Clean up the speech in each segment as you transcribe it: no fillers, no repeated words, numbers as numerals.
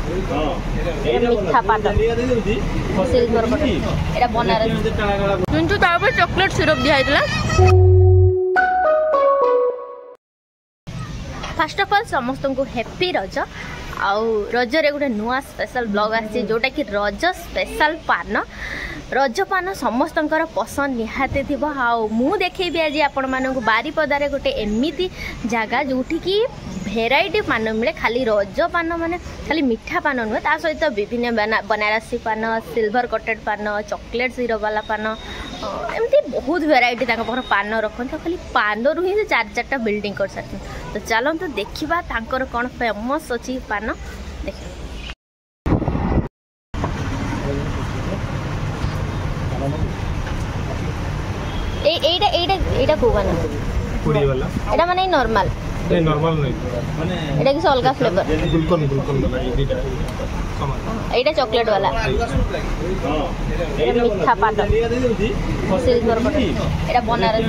मिठा पान silver cutter एटा बनारस किंतु तापर चॉकलेट सिरप दिया फर्स्ट ऑफ ऑल समस्त को हैप्पी रज आउ रज रे गोटे नुआ स्पेशल ब्लॉग आसी जोटा कि रज स्पेशल पान रज पान समस्त पसंद निहाती थी आउ मु देखेबी आज आपण मानक बारीपदारे गोटे एमिति जगह जोठी कि भेराइटी पान मिले खाली रज पान माने खाली मीठा पान नुहे ता सहित विभिन्न बनारसी पान सिल्वर कटेड पान चॉकलेट सिरप वाला पान एमती बहुत भेराइटी पान रखते खाली पान रु ही चार चार्टा बिल्डिंग कर सकते तो चलते देखा तांकर कौन फेमस अच्छी पान देख एटा को पान एटा माने नॉर्मल नहीं नॉर्मल नहीं माने एटा किस अलग फ्लेवर गुलकन वाला ये दीटा एटा चॉकलेट वाला हां एटा मीठा पान सिल्वर कटर एटा बनारस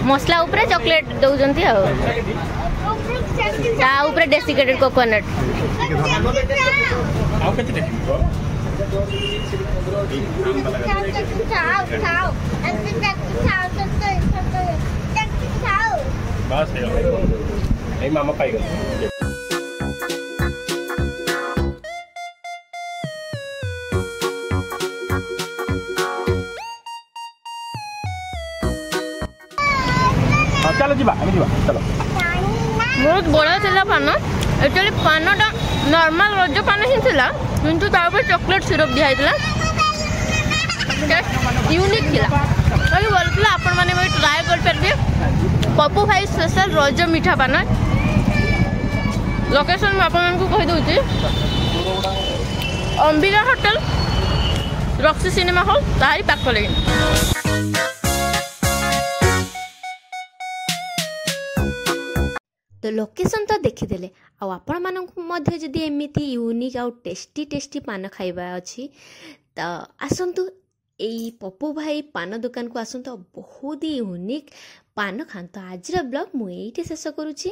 मसला ऊपर चॉकलेट दौरान ऊपर डेसिकेटेड कोकोनट मामा पाएगा चलो जीवा चलो बहुत बड़ा थिला पान एक्चुअली पानटा नॉर्मल रज पान ही थिला किंतु तापर चॉकलेट सिरप दिया यूनिक थिला कहीं बोलता आपण मैंने भी ट्राए कर पप्पू भाई स्पेशल रज मीठा पान लोकेशन में आपण को कहि दउची Ambika hotel Roxy cinema hall तारी पाख लगे तो लोकेशन तो देखीदे आपण मानक जदि एमती यूनिक आउ टेस्टी टेस्टी पान खाइबा अच्छी तो आसतु यही पप्पू भाई पान दुकान को आसतु बहुत ही यूनिक पान खातु आज ब्लॉग मुझे शेष करुँची।